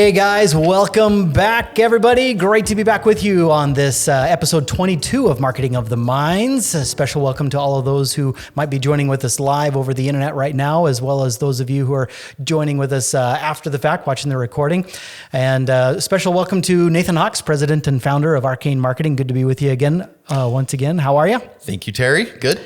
Hey guys, welcome back everybody. Great to be back with you on this episode 22 of Marketing of the Minds. A special welcome to all of those who might be joining with us live over the internet right now, as well as those of you who are joining with us after the fact, watching the recording. And special welcome to Nathan Hawks, president and founder of Arcane Marketing. Good to be with you again, once again. How are you? Thank you, Terry. Good.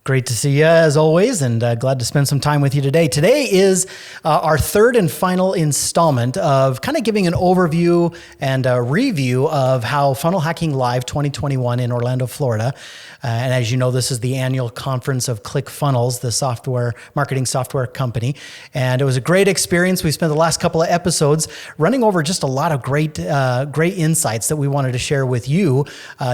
Great to see you as always, and glad to spend some time with you today. Today is our third and final installment of kind of giving an overview and a review of how Funnel Hacking Live 2021 in Orlando, Florida. And as you know, this is the annual conference of ClickFunnels, the marketing software company. And it was a great experience. We spent the last couple of episodes running over just a lot of great insights that we wanted to share with you,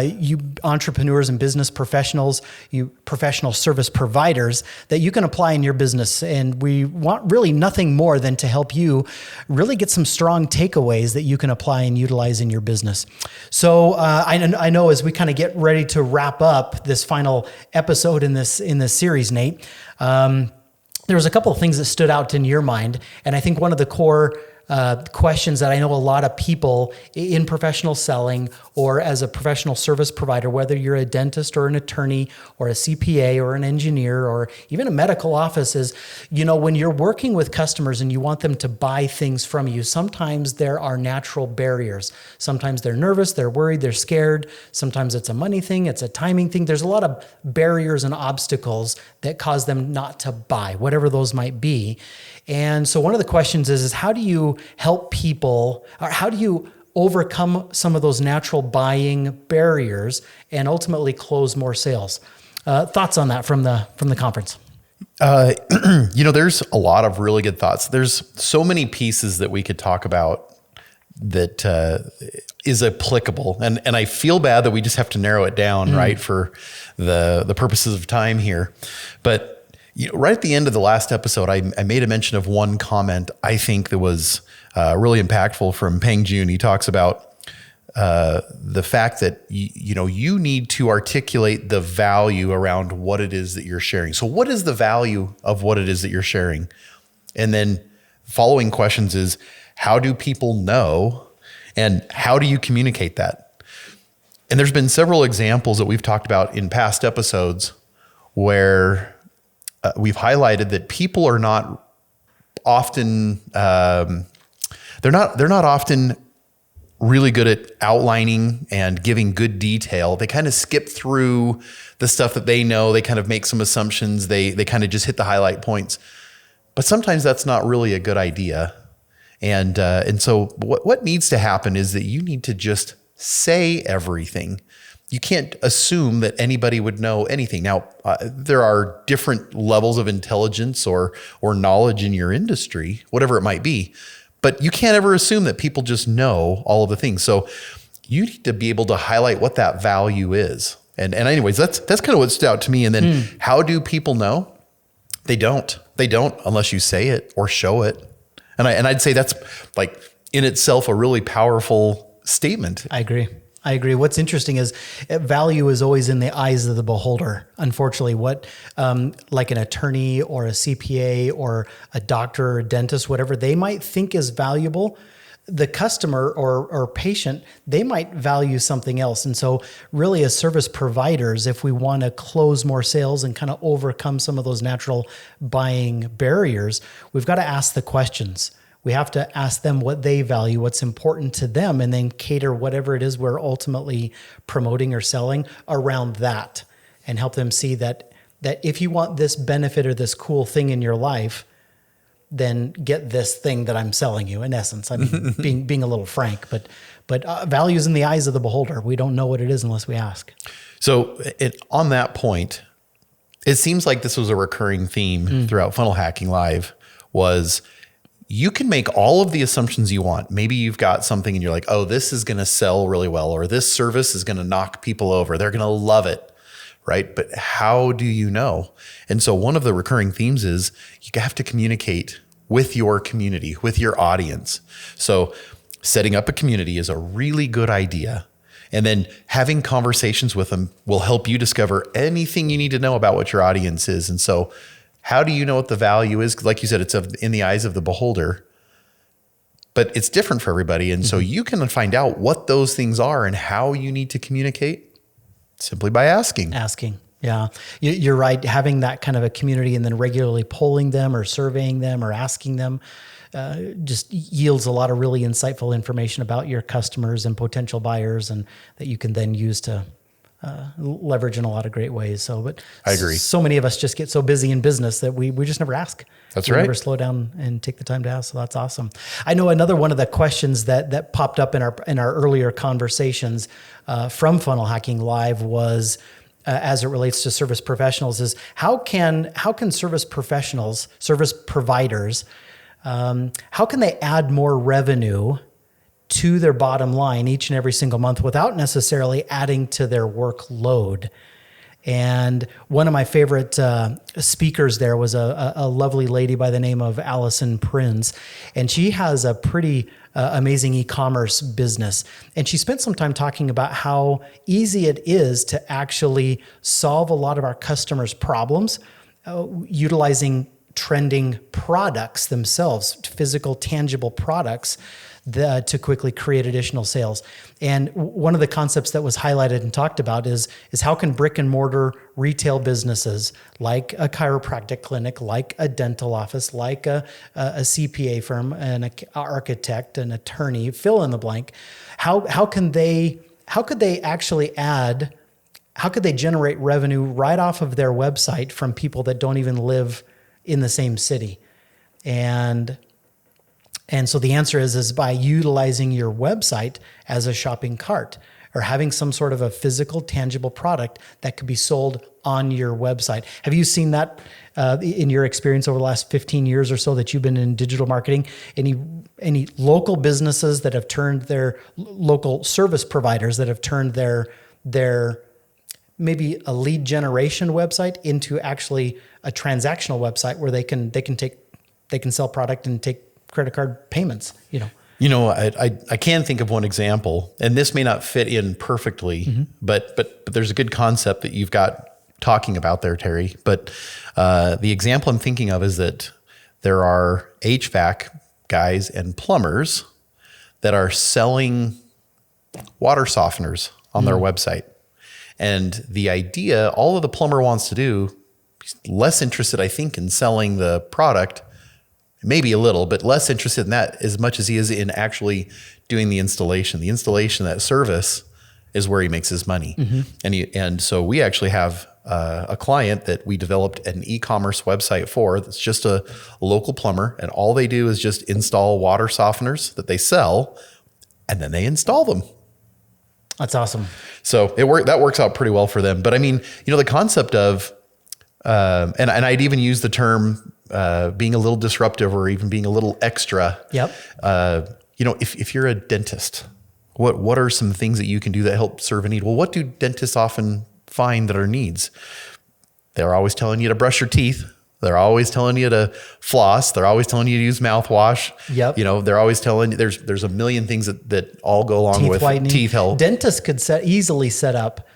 you entrepreneurs and business professionals, you professional service providers, that you can apply in your business. And we want really nothing more than to help you really get some strong takeaways that you can apply and utilize in your business. So I know as we kind of get ready to wrap up this final episode in this series, Nate, there was a couple of things that stood out in your mind. And I think one of the core questions that I know a lot of people in professional selling or as a professional service provider, whether you're a dentist or an attorney or a CPA or an engineer or even a medical office, is, you know, when you're working with customers and you want them to buy things from you, sometimes there are natural barriers. Sometimes they're nervous, they're worried, they're scared. Sometimes it's a money thing, it's a timing thing. There's a lot of barriers and obstacles that cause them not to buy, whatever those might be. And so one of the questions is how do you help people, or how do you overcome some of those natural buying barriers and ultimately close more sales? Thoughts on that from the conference? There's a lot of really good thoughts. There's so many pieces that we could talk about that is applicable. And I feel bad that we just have to narrow it down, right, for the purposes of time here. But right at the end of the last episode, I made a mention of one comment I think that was really impactful from Peng Joon. He talks about the fact that you need to articulate the value around what it is that you're sharing. So what is the value of what it is that you're sharing? And then following questions is, how do people know and how do you communicate that? And there's been several examples that we've talked about in past episodes where we've highlighted that people are not often, they're not often really good at outlining and giving good detail. They kind of skip through the stuff that they know. They kind of make some assumptions. They kind of just hit the highlight points. But sometimes that's not really a good idea. And so what needs to happen is that you need to just say everything. You can't assume that anybody would know anything. Now, there are different levels of intelligence or knowledge in your industry, whatever it might be, but you can't ever assume that people just know all of the things. So you need to be able to highlight what that value is. And anyways, that's kind of what stood out to me. And then how do people know? They don't unless you say it or show it. And I'd say that's like in itself a really powerful statement. I agree. What's interesting is value is always in the eyes of the beholder. Unfortunately, what like an attorney or a CPA or a doctor or a dentist, whatever they might think is valuable, the customer or patient, they might value something else. And so really as service providers, if we want to close more sales and kind of overcome some of those natural buying barriers, we've got to ask the questions. We have to ask them what they value, what's important to them, and then cater whatever it is we're ultimately promoting or selling around that, and help them see that if you want this benefit or this cool thing in your life, then get this thing that I'm selling you. In essence, I mean, being a little frank, but value is in the eyes of the beholder. We don't know what it is unless we ask. So on that point, it seems like this was a recurring theme throughout Funnel Hacking Live was, you can make all of the assumptions you want. Maybe you've got something and you're like, oh, this is going to sell really well, or this service is going to knock people over. They're going to love it, right? But how do you know? And so one of the recurring themes is you have to communicate with your community, with your audience. So setting up a community is a really good idea. And then having conversations with them will help you discover anything you need to know about what your audience is. And so how do you know what the value is? Like you said, it's in the eyes of the beholder. but it's different for everybody. And so you can find out what those things are and how you need to communicate simply by asking. Yeah, you're right. Having that kind of a community and then regularly polling them or surveying them or asking them just yields a lot of really insightful information about your customers and potential buyers, and that you can then use to leverage in a lot of great ways. So, but I agree. So many of us just get so busy in business that we just never ask. That's we right. Never slow down and take the time to ask. So that's awesome. I know another one of the questions that popped up in our earlier conversations from Funnel Hacking Live was, as it relates to service professionals, is how can service professionals, service providers, how can they add more revenue to their bottom line each and every single month without necessarily adding to their workload? And one of my favorite speakers there was a lovely lady by the name of Allison Prinz, and she has a pretty amazing e-commerce business. And she spent some time talking about how easy it is to actually solve a lot of our customers' problems utilizing trending products themselves, physical, tangible products, to quickly create additional sales. And one of the concepts that was highlighted and talked about is how can brick and mortar retail businesses like a chiropractic clinic, like a dental office, like a CPA firm, an architect, an attorney, fill in the blank, how could they generate revenue right off of their website from people that don't even live in the same city? And so the answer is by utilizing your website as a shopping cart, or having some sort of a physical, tangible product that could be sold on your website. Have you seen that in your experience over the last 15 years or so that you've been in digital marketing? Any local businesses that have turned their local service providers that have turned their maybe a lead generation website into actually a transactional website where they can sell product and take credit card payments, I can think of one example, and this may not fit in perfectly, but there's a good concept that you've got talking about there, Terry. But the example I'm thinking of is that there are HVAC guys and plumbers that are selling water softeners on their website. And the idea, all of the plumber wants to do, he's less interested, I think, in selling the product, maybe a little, but less interested in that as much as he is in actually doing the installation. The installation, that service, is where he makes his money. And so we actually have a client that we developed an e-commerce website for that's just a local plumber, and all they do is just install water softeners that they sell, and then they install them. That's awesome. So that works out pretty well for them. But I mean, the concept of, and I'd even use the term being a little disruptive or even being a little extra. Yep. If you're a dentist, what are some things that you can do that help serve a need? Well, what do dentists often find that are needs? They're always telling you to brush your teeth. They're always telling you to floss. They're always telling you to use mouthwash. Yep. They're always telling you there's a million things that all go along with whitening. Teeth health. Dentists could easily set up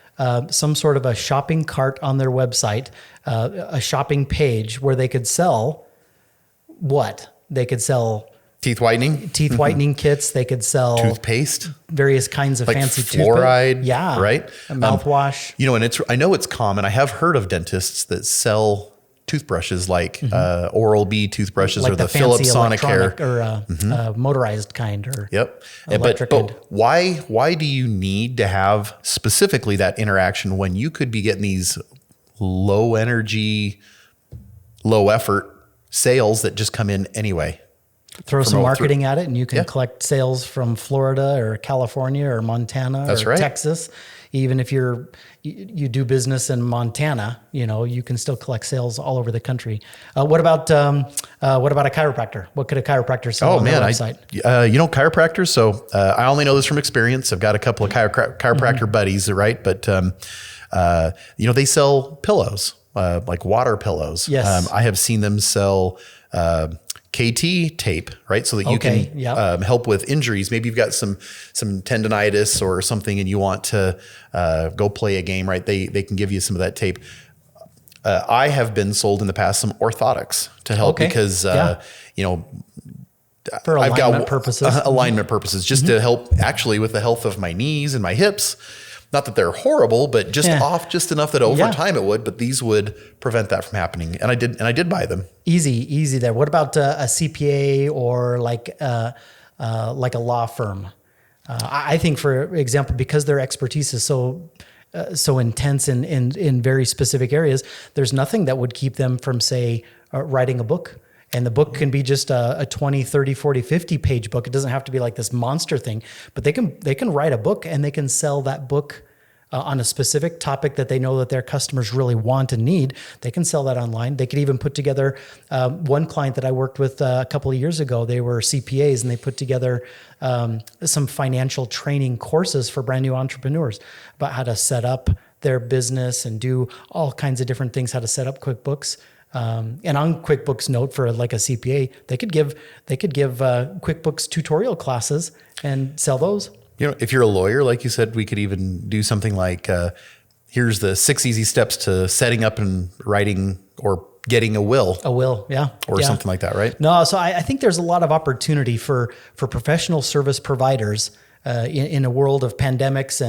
some sort of a shopping cart on their website, a shopping page where they could sell what? They could sell teeth whitening kits. They could sell toothpaste, various kinds of like fancy fluoride. toothpaste. Yeah. Right. A mouthwash. And I know it's common. I have heard of dentists that sell toothbrushes like Oral-B toothbrushes, like or the Philips Sonicare or motorized kind, or electric. But why do you need to have specifically that interaction when you could be getting these low energy, low effort sales that just come in anyway? Throw some marketing at it, and you can collect sales from Florida or California or Montana or Texas. Even if you do business in Montana, you can still collect sales all over the country. What about a chiropractor? What could a chiropractor sell on their website? Chiropractors. So I only know this from experience. I've got a couple of chiropractor buddies, right? But they sell pillows, like water pillows. Yes. I have seen them sell KT tape, right? So that you can help with injuries. Maybe you've got some tendonitis or something and you want to go play a game, right? They can give you some of that tape. I have been sold in the past some orthotics to help because, For alignment purposes. Alignment purposes, just to help actually with the health of my knees and my hips. Not that they're horrible, but just off just enough that over time it would, but these would prevent that from happening. And I did buy them. Easy there. What about a CPA or like a law firm? I think, for example, because their expertise is so intense in very specific areas, there's nothing that would keep them from, say, writing a book. And the book can be just a 20, 30, 40, 50 page book. It doesn't have to be like this monster thing, but they can write a book and they can sell that book on a specific topic that they know that their customers really want and need. They can sell that online. They could even put together, one client that I worked with a couple of years ago, they were CPAs and they put together some financial training courses for brand new entrepreneurs about how to set up their business and do all kinds of different things, how to set up QuickBooks. And on QuickBooks Note for like a CPA, they could give QuickBooks tutorial classes and sell those. You know, if you're a lawyer, like you said, we could even do something like, here's the 6 easy steps to setting up and writing or getting a will. A will, yeah. Or something like that, right? No, so I think there's a lot of opportunity for professional service providers in a world of pandemics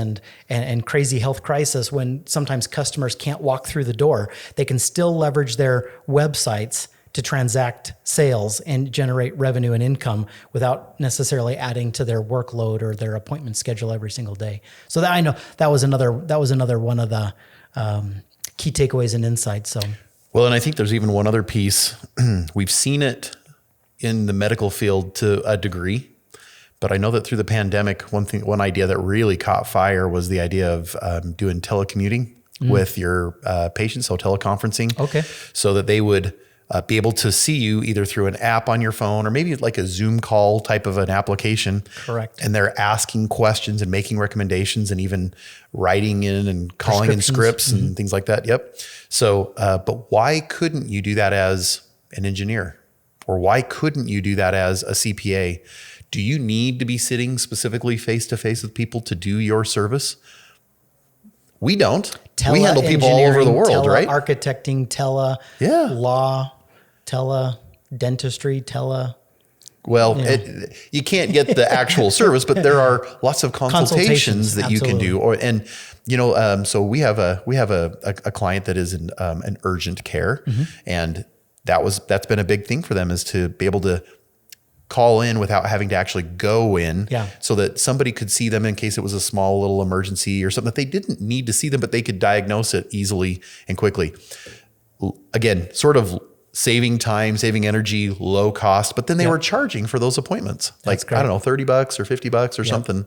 and crazy health crisis, when sometimes customers can't walk through the door. They can still leverage their websites to transact sales and generate revenue and income without necessarily adding to their workload or their appointment schedule every single day. So that, I know that was another one of the key takeaways and insights. So, well, and I think there's even one other piece. We've seen it in the medical field to a degree, but I know that through the pandemic, one idea that really caught fire was the idea of doing telecommuting with your patients, so teleconferencing. Okay. So that they would be able to see you either through an app on your phone or maybe like a Zoom call type of an application. Correct. And they're asking questions and making recommendations and even writing in and calling in scripts and things like that. Yep. So, but why couldn't you do that as an engineer? Or why couldn't you do that as a CPA? Do you need to be sitting specifically face-to-face with people to do your service? We don't. We handle people all over the world, right? Architecting, law, dentistry, Well, you can't get the actual service, but there are lots of consultations that you can do. So we have a client that is in an urgent care, and that's been a big thing for them, is to be able to call in without having to actually go in, so that somebody could see them in case it was a small little emergency or something that they didn't need to see them, but they could diagnose it easily and quickly. Again, sort of saving time, saving energy, low cost, but then they were charging for those appointments. Like, I don't know, $30 or $50 or something.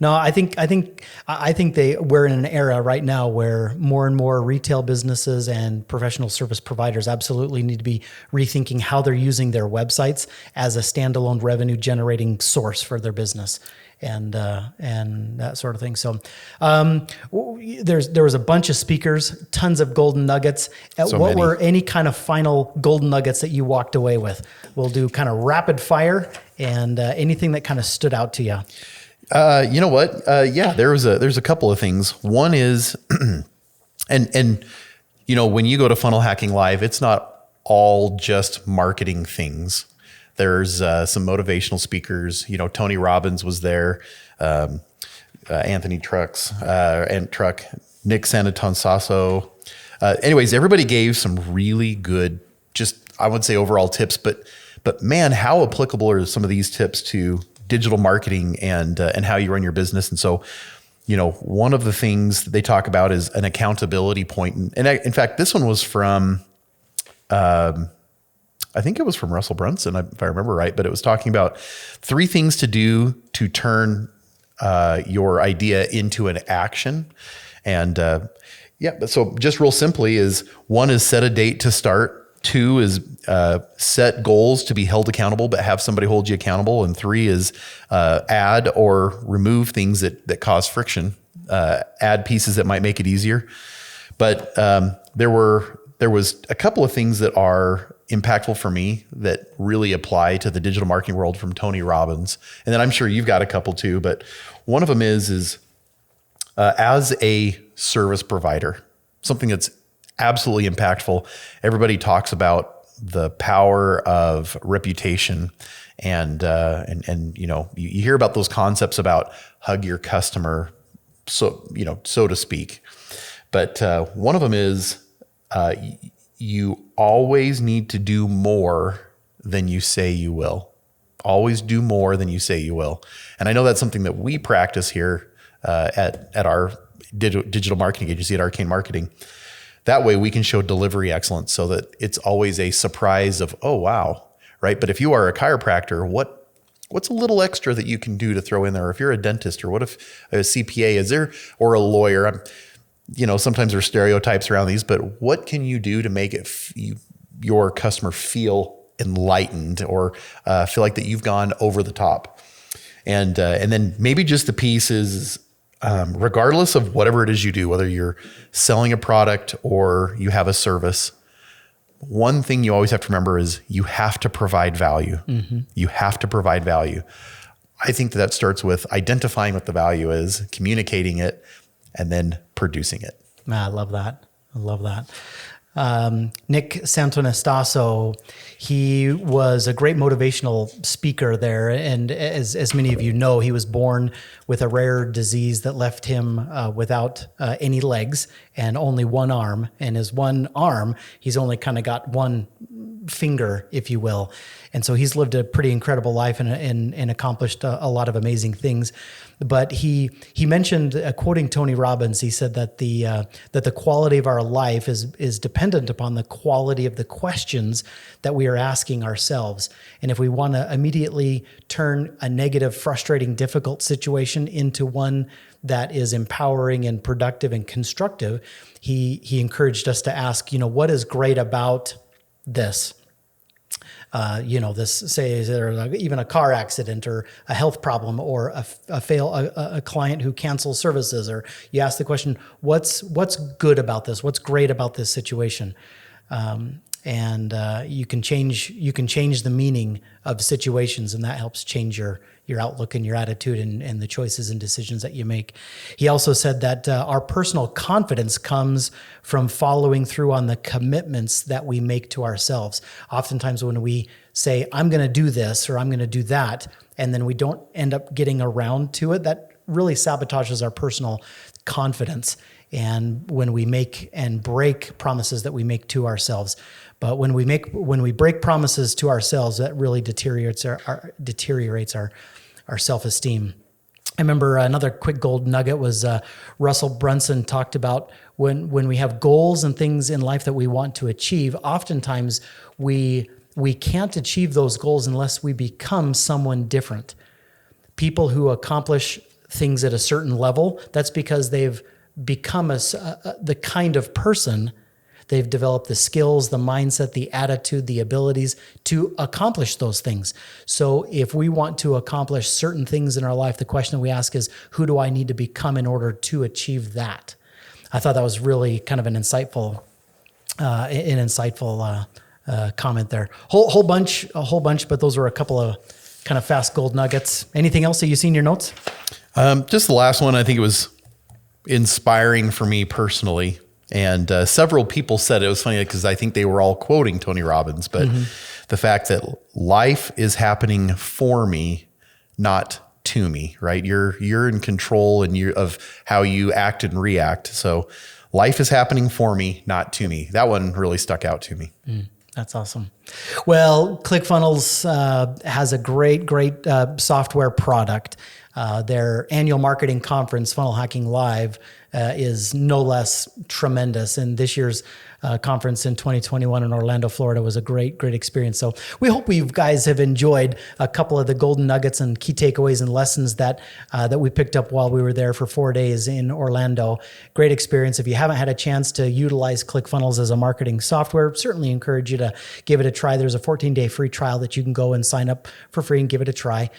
No, I think we're in an era right now where more and more retail businesses and professional service providers absolutely need to be rethinking how they're using their websites as a standalone revenue generating source for their business and that sort of thing. So there was a bunch of speakers, tons of golden nuggets. What were any kind of final golden nuggets that you walked away with? We'll do kind of rapid fire and anything that kind of stood out to you. You know what? There's a couple of things. One is, and you know, when you go to Funnel Hacking Live, it's not all just marketing things. There's some motivational speakers. You know, Tony Robbins was there, Anthony Trucks, Nick Santosasso. Anyways, everybody gave some really good, just I would say overall tips. But man, how applicable are some of these tips to digital marketing and how you run your business? And so, you know, one of the things they talk about is an accountability point. And in fact, this one was from, I think it was from Russell Brunson, if I remember right, but it was talking about 3 things to do to turn your idea into an action. And so just real simply is, 1 is set a date to start. 2 is set goals to be held accountable, but have somebody hold you accountable. And 3 is add or remove things that cause friction, add pieces that might make it easier. But there was a couple of things that are impactful for me that really apply to the digital marketing world from Tony Robbins. And then I'm sure you've got a couple too, but one of them is as a service provider, something that's absolutely impactful. Everybody talks about the power of reputation and you hear about those concepts about hug your customer, so to speak. But one of them is you always need to do more than you say you will. Always do more than you say you will. And I know that's something that we practice here at our digital marketing agency at Arcane Marketing. That way we can show delivery excellence so that it's always a surprise of, oh, wow, right? But if you are a chiropractor, what's a little extra that you can do to throw in there? Or if you're a dentist, or what if a CPA is there, or a lawyer? Sometimes there's stereotypes around these, but what can you do to make it your customer feel enlightened, or feel like that you've gone over the top? And then maybe just the piece is, regardless of whatever it is you do, whether you're selling a product or you have a service, one thing you always have to remember is you have to provide value. Mm-hmm. You have to provide value. I think that starts with identifying what the value is, communicating it, and then producing it. I love that. Nick Santonastasso, he was a great motivational speaker there. And as many of you know, he was born with a rare disease that left him without any legs and only one arm. And his one arm, he's only kind of got one finger, if you will. And so he's lived a pretty incredible life and accomplished a lot of amazing things. But he mentioned, quoting Tony Robbins, he said that the quality of our life is dependent upon the quality of the questions that we are asking ourselves. And if we want to immediately turn a negative, frustrating, difficult situation into one that is empowering and productive and constructive, he encouraged us to ask, what is great about this? This, say, is there even a car accident or a health problem or a client who cancels services, or you ask the question, what's good about this? What's great about this situation? And you can change the meaning of situations, and that helps change your outlook and your attitude and the choices and decisions that you make. He also said that our personal confidence comes from following through on the commitments that we make to ourselves. Oftentimes when we say, I'm going to do this or I'm going to do that, and then we don't end up getting around to it, that really sabotages our personal confidence. And when we make and break promises that we make to ourselves. But when we break promises to ourselves, that really deteriorates our self-esteem. I remember another quick gold nugget was Russell Brunson talked about when we have goals and things in life that we want to achieve, oftentimes we can't achieve those goals unless we become someone different. People who accomplish things at a certain level, that's because they've become the kind of person. They've developed the skills, the mindset, the attitude, the abilities to accomplish those things. So if we want to accomplish certain things in our life, the question that we ask is, who do I need to become in order to achieve that? I thought that was really kind of an insightful comment there. A whole bunch, but those were a couple of kind of fast gold nuggets. Anything else that you see in your notes? Just the last one. I think it was inspiring for me personally. And several people said it was funny because I think they were all quoting Tony Robbins, but the fact that life is happening for me, not to me, right? You're in control of how you act and react. So life is happening for me, not to me. That one really stuck out to me. That's awesome. Well, ClickFunnels has a great software product. Their annual marketing conference, Funnel Hacking Live, is no less tremendous. And this year's conference in 2021 in Orlando, Florida was a great experience. So we hope you guys have enjoyed a couple of the golden nuggets and key takeaways and lessons that we picked up while we were there for 4 days in Orlando. Great experience. If you haven't had a chance to utilize ClickFunnels as a marketing software, certainly encourage you to give it a try. There's a 14-day free trial that you can go and sign up for free and give it a try.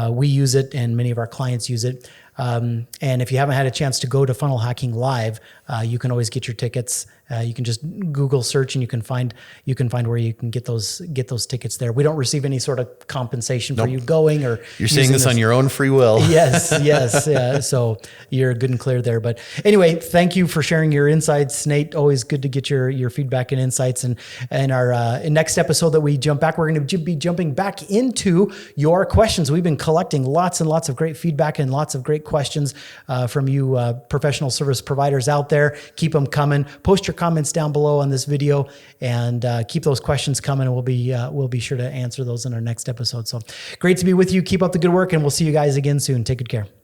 We use it and many of our clients use it. And if you haven't had a chance to go to Funnel Hacking Live, you can always get your tickets You can just Google search and you can find where you can get those tickets there. We don't receive any sort of compensation for you going or you're seeing this on your own free will. Yes. Yeah, so you're good and clear there. But anyway, thank you for sharing your insights, Nate. Always good to get your feedback and insights. And our next episode that we jump back, we're going to be jumping back into your questions. We've been collecting lots and lots of great feedback and lots of great questions from you professional service providers out there. Keep them coming. Post your comments down below on this video and keep those questions coming. And we'll be sure to answer those in our next episode. So great to be with you. Keep up the good work, and we'll see you guys again soon. Take good care.